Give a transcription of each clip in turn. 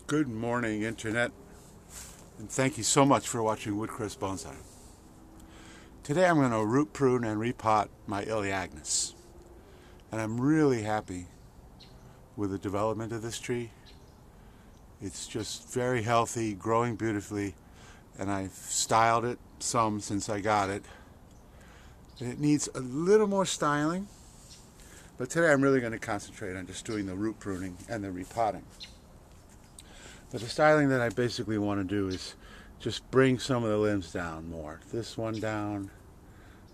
Good morning, Internet, and thank you so much for watching Woodcrest Bonsai. Today I'm going to root prune and repot my Elaeagnus, and I'm really happy with the development of this tree. It's just very healthy, growing beautifully, and I've styled it some since I got it. It needs a little more styling, but today I'm really going to concentrate on just doing the root pruning and the repotting. But the styling that I basically want to do is just bring some of the limbs down more. This one down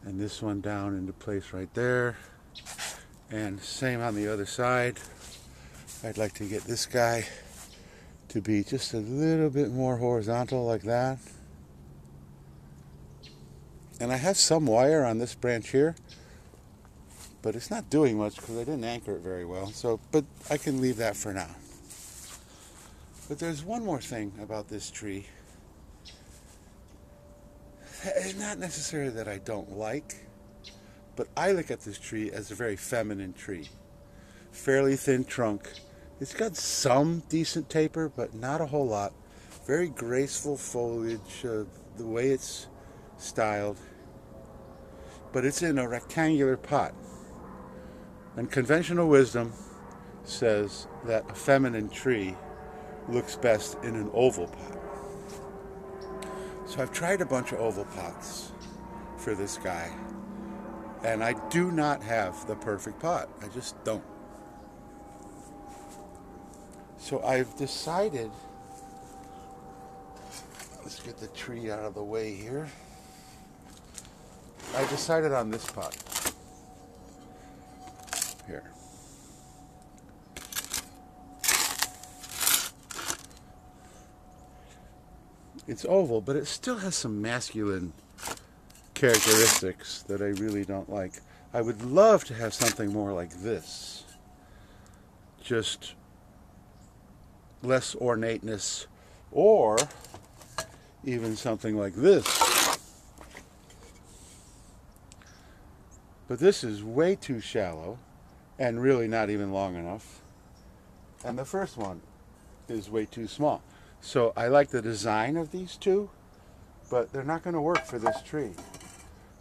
and this one down into place right there. And same on the other side. I'd like to get this guy to be just a little bit more horizontal like that. And I have some wire on this branch here, but it's not doing much because I didn't anchor it very well. But I can leave that for now. But there's one more thing about this tree. It's not necessarily that I don't like, but I look at this tree as a very feminine tree. Fairly thin trunk. It's got some decent taper, but not a whole lot. Very graceful foliage, the way it's styled. But it's in a rectangular pot. And conventional wisdom says that a feminine tree looks best in an oval pot. So I've tried a bunch of oval pots for this guy, and I do not have the perfect pot. I just don't. So I've decided, let's get the tree out of the way here. I decided on this pot here. It's oval, but it still has some masculine characteristics that I really don't like. I would love to have something more like this. Just less ornateness, or even something like this. But this is way too shallow and really not even long enough. And the first one is way too small. So I like the design of these two, but they're not going to work for this tree.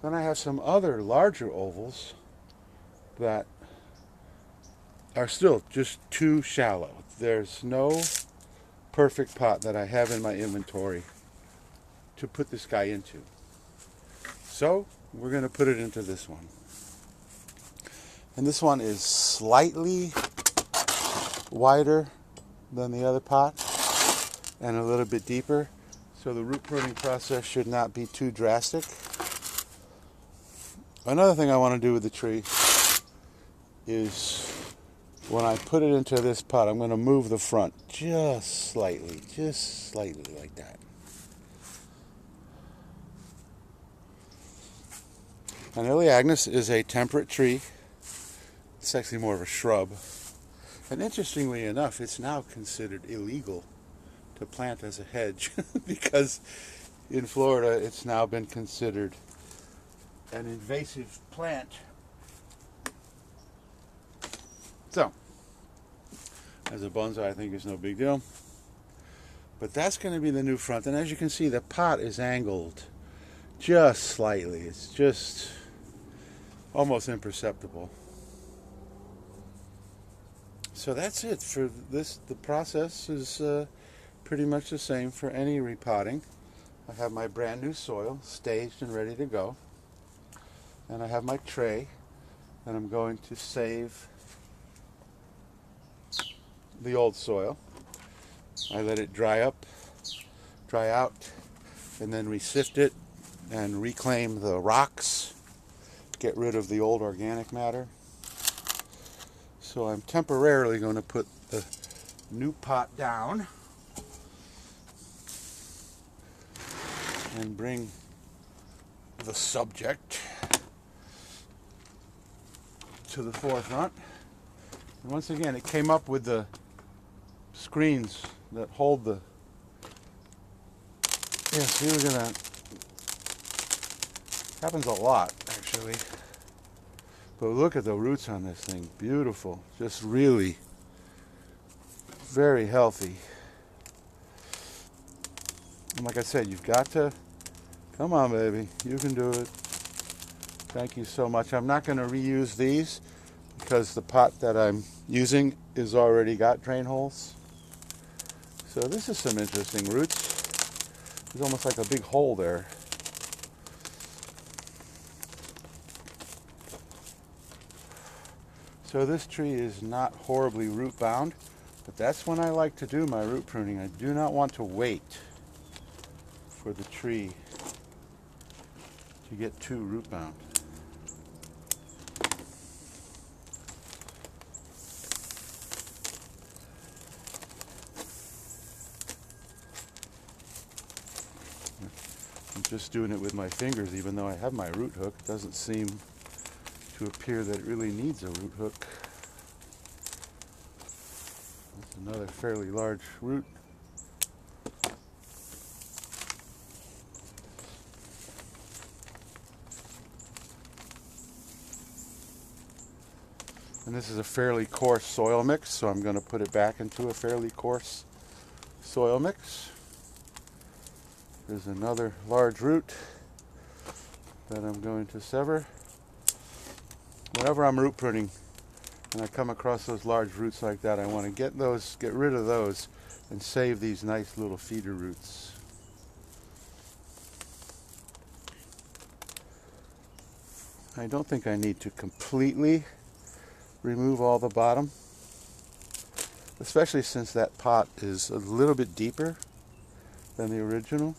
Then I have some other larger ovals that are still just too shallow. There's no perfect pot that I have in my inventory to put this guy into. So we're going to put it into this one. And this one is slightly wider than the other pot, and a little bit deeper, so the root pruning process should not be too drastic. Another thing I want to do with the tree is when I put it into this pot, I'm going to move the front just slightly like that. An Elaeagnus is a temperate tree. It's actually more of a shrub. And interestingly enough, it's now considered illegal to plant as a hedge because in Florida it's now been considered an invasive plant. So, as a bonsai, I think it's no big deal. But that's going to be the new front, and as you can see, the pot is angled just slightly. It's just almost imperceptible. So that's it for this. The process is pretty much the same for any repotting. I have my brand new soil staged and ready to go, and I have my tray, and I'm going to save the old soil. I let it dry out, and then resift it and reclaim the rocks, get rid of the old organic matter. So I'm temporarily going to put the new pot down and bring the subject to the forefront. And once again, it came up with the screens that hold the... Yeah, see, we're gonna... Happens a lot, actually. But look at the roots on this thing. Beautiful. Just really very healthy. And like I said, you've got to, come on baby, you can do it. Thank you so much. I'm not going to reuse these because the pot that I'm using is already got drain holes. So this is some interesting roots. There's almost like a big hole there. So this tree is not horribly root bound, but that's when I like to do my root pruning. I do not want to wait for the tree to get too root bound. I'm just doing it with my fingers, even though I have my root hook. It doesn't seem to appear that it really needs a root hook. That's another fairly large root. And this is a fairly coarse soil mix, so I'm going to put it back into a fairly coarse soil mix. There's another large root that I'm going to sever. Whenever I'm root pruning and I come across those large roots like that, I want to get rid of those and save these nice little feeder roots. I don't think I need to completely remove all the bottom, especially since that pot is a little bit deeper than the original.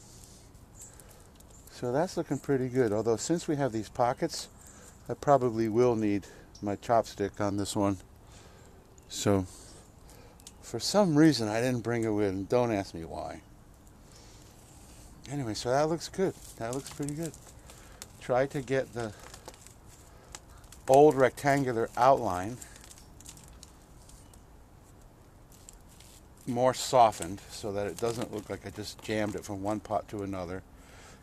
So that's looking pretty good, although since we have these pockets, I probably will need my chopstick on this one. So for some reason I didn't bring it with, and don't ask me why. Anyway, so that looks good. That looks pretty good. Try to get the old rectangular outline more softened so that it doesn't look like I just jammed it from one pot to another.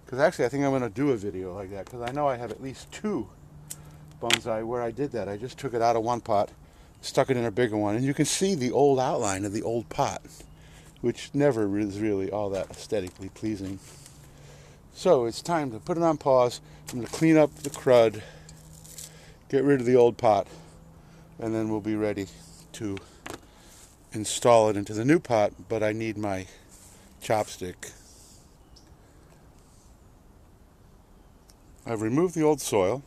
Because actually I think I'm going to do a video like that, because I know I have at least 2 bonsai where I did that. I just took it out of one pot, stuck it in a bigger one, and you can see the old outline of the old pot, which never is really all that aesthetically pleasing. So it's time to put it on pause. I'm going to clean up the crud, get rid of the old pot, and then we'll be ready to install it into the new pot, but I need my chopstick. I've removed the old soil,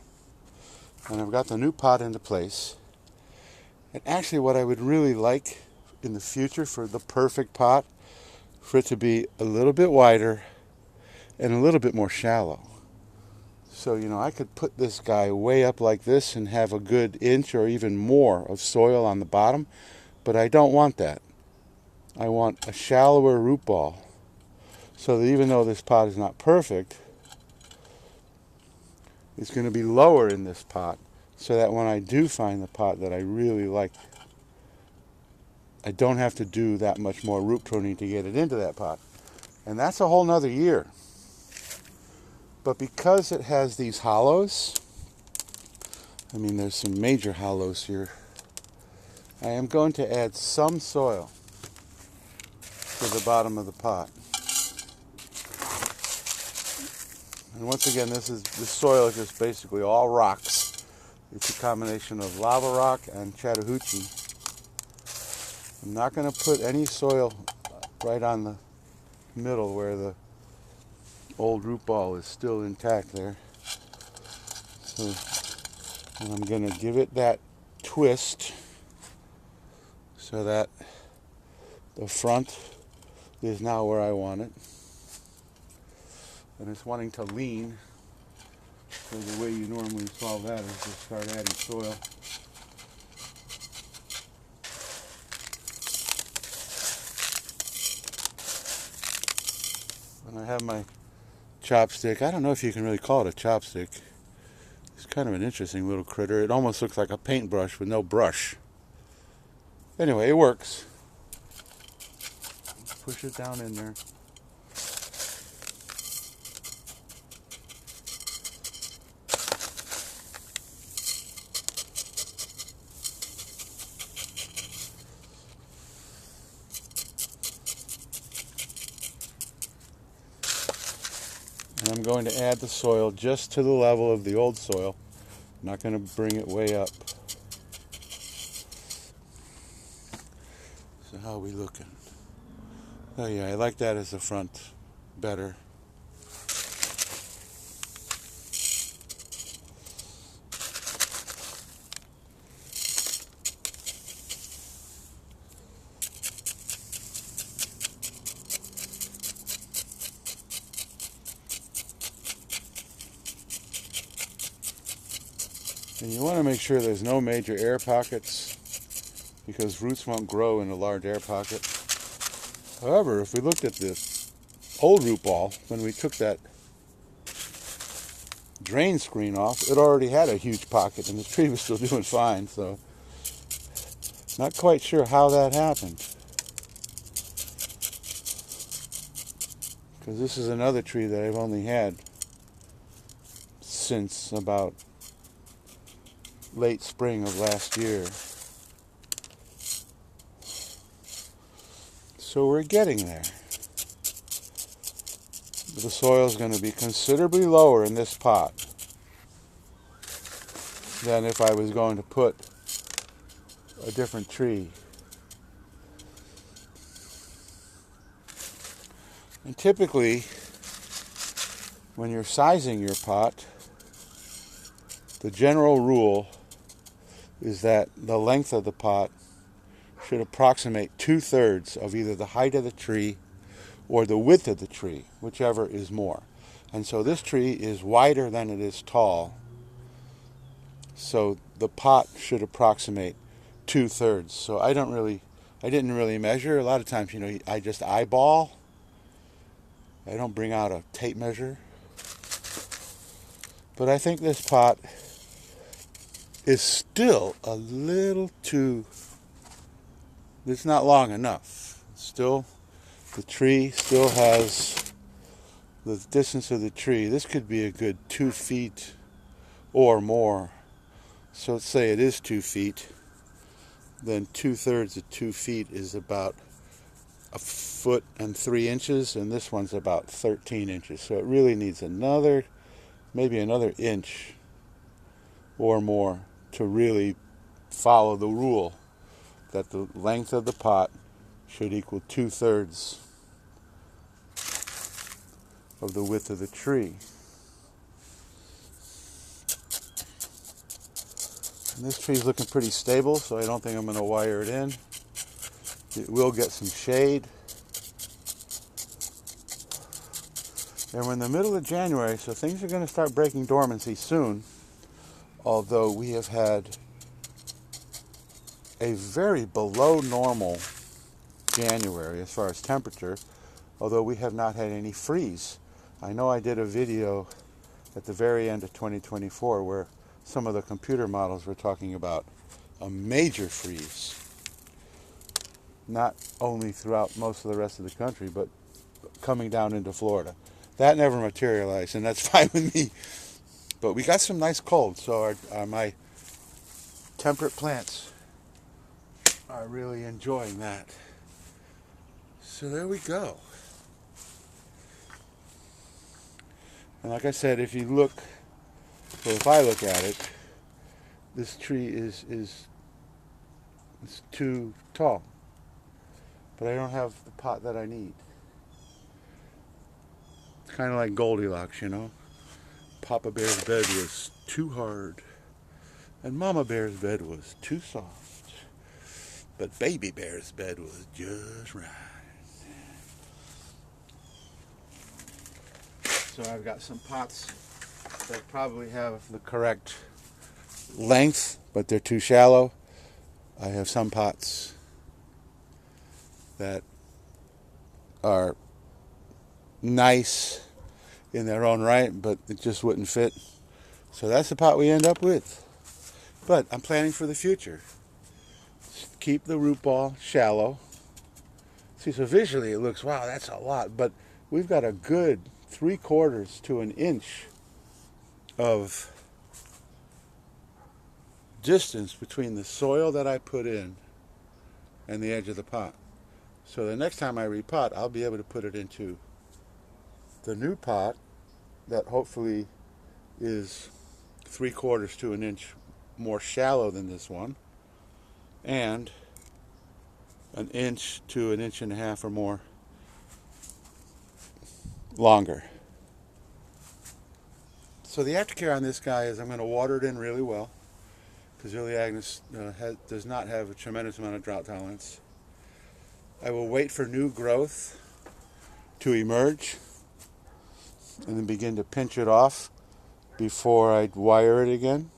and I've got the new pot into place. And actually what I would really like in the future for the perfect pot, for it to be a little bit wider and a little bit more shallow. So, I could put this guy way up like this and have a good inch or even more of soil on the bottom, but I don't want that. I want a shallower root ball, so that even though this pot is not perfect, it's going to be lower in this pot, so that when I do find the pot that I really like, I don't have to do that much more root pruning to get it into that pot. And that's a whole nother year. But because it has these hollows, there's some major hollows here, I am going to add some soil to the bottom of the pot. And once again, this soil is just basically all rocks. It's a combination of lava rock and Chattahoochee. I'm not going to put any soil right on the middle where the old root ball is still intact there. So, and I'm going to give it that twist so that the front is now where I want it. And it's wanting to lean. So the way you normally solve that is just start adding soil. And I have my chopstick. I don't know if you can really call it a chopstick. It's kind of an interesting little critter. It almost looks like a paintbrush with no brush. Anyway, it works. Push it down in there. I'm going to add the soil just to the level of the old soil. I'm not going to bring it way up. So how are we looking? Oh yeah, I like that as the front better. And you want to make sure there's no major air pockets because roots won't grow in a large air pocket. However, if we looked at the old root ball, when we took that drain screen off, it already had a huge pocket and the tree was still doing fine. So, not quite sure how that happened. Because this is another tree that I've only had since about late spring of last year. So we're getting there. The soil is going to be considerably lower in this pot than if I was going to put a different tree. And typically, when you're sizing your pot, the general rule is that the length of the pot should approximate 2/3 of either the height of the tree or the width of the tree, whichever is more. And so this tree is wider than it is tall, so the pot should approximate 2/3. So I didn't really measure. A lot of times, I just eyeball. I don't bring out a tape measure. But I think this pot is still a little too, it's not long enough. Still, the tree still has the distance of the tree. This could be a good 2 feet or more. So let's say it is 2 feet. Then 2/3 of 2 feet is about 1.3 feet, and this one's about 13 inches. So it really needs maybe another inch or more to really follow the rule that the length of the pot should equal 2/3 of the width of the tree. And this tree's looking pretty stable, so I don't think I'm going to wire it in. It will get some shade. And we're in the middle of January, so things are going to start breaking dormancy soon. Although we have had a very below normal January as far as temperature, although we have not had any freeze. I know I did a video at the very end of 2024 where some of the computer models were talking about a major freeze. Not only throughout most of the rest of the country, but coming down into Florida. That never materialized, and that's fine with me. But we got some nice cold, so my temperate plants are really enjoying that. So there we go. And like I said, if I look at it, this tree is too tall. But I don't have the pot that I need. It's kind of like Goldilocks, Papa Bear's bed was too hard, and Mama Bear's bed was too soft, but Baby Bear's bed was just right. So I've got some pots that probably have the correct length, but they're too shallow. I have some pots that are nice in their own right, but it just wouldn't fit. So that's the pot we end up with. But I'm planning for the future. Keep the root ball shallow. See, so visually it looks, wow, that's a lot, but we've got a good 3/4 to an inch of distance between the soil that I put in and the edge of the pot. So the next time I repot, I'll be able to put it into the new pot that hopefully is 3/4 to an inch more shallow than this one, and 1 to 1.5 inches or more longer. So the aftercare on this guy is I'm going to water it in really well, because Elaeagnus does not have a tremendous amount of drought tolerance. I will wait for new growth to emerge and then begin to pinch it off before I wire it again.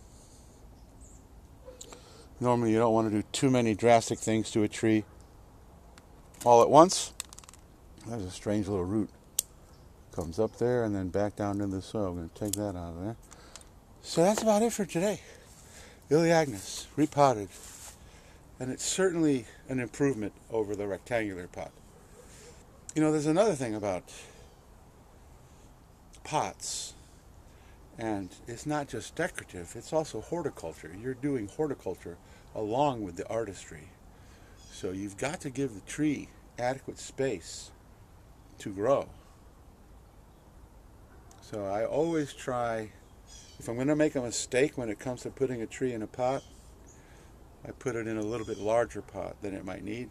Normally you don't want to do too many drastic things to a tree all at once. There's a strange little root. Comes up there and then back down into the soil. I'm going to take that out of there. So that's about it for today. Elaeagnus, repotted. And it's certainly an improvement over the rectangular pot. You know, there's another thing about pots. And it's not just decorative, it's also horticulture. You're doing horticulture along with the artistry. So you've got to give the tree adequate space to grow. So I always try, if I'm going to make a mistake when it comes to putting a tree in a pot, I put it in a little bit larger pot than it might need,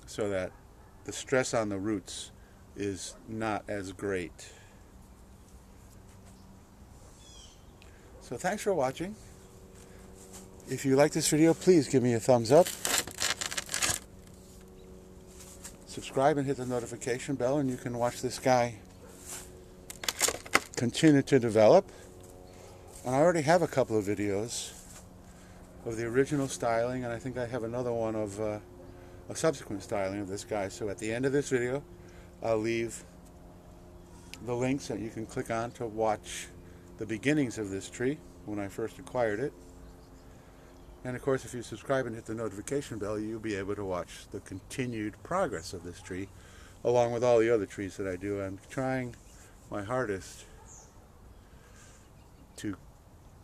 so that the stress on the roots is not as great. So thanks for watching. If you like this video, please give me a thumbs up. Subscribe and hit the notification bell, and you can watch this guy continue to develop. And I already have a couple of videos of the original styling, and I think I have another one of a subsequent styling of this guy. So at the end of this video, I'll leave the links that you can click on to watch the beginnings of this tree when I first acquired it. And of course, if you subscribe and hit the notification bell, you'll be able to watch the continued progress of this tree along with all the other trees that I do. I'm trying my hardest to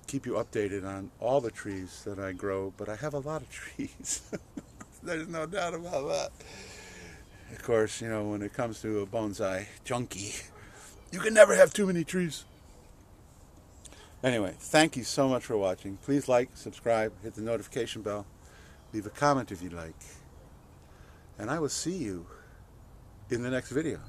keep you updated on all the trees that I grow, but I have a lot of trees. There's no doubt about that. Of course, you know, when it comes to a bonsai junkie, you can never have too many trees. Anyway, thank you so much for watching. Please like, subscribe, hit the notification bell, leave a comment if you like. And I will see you in the next video.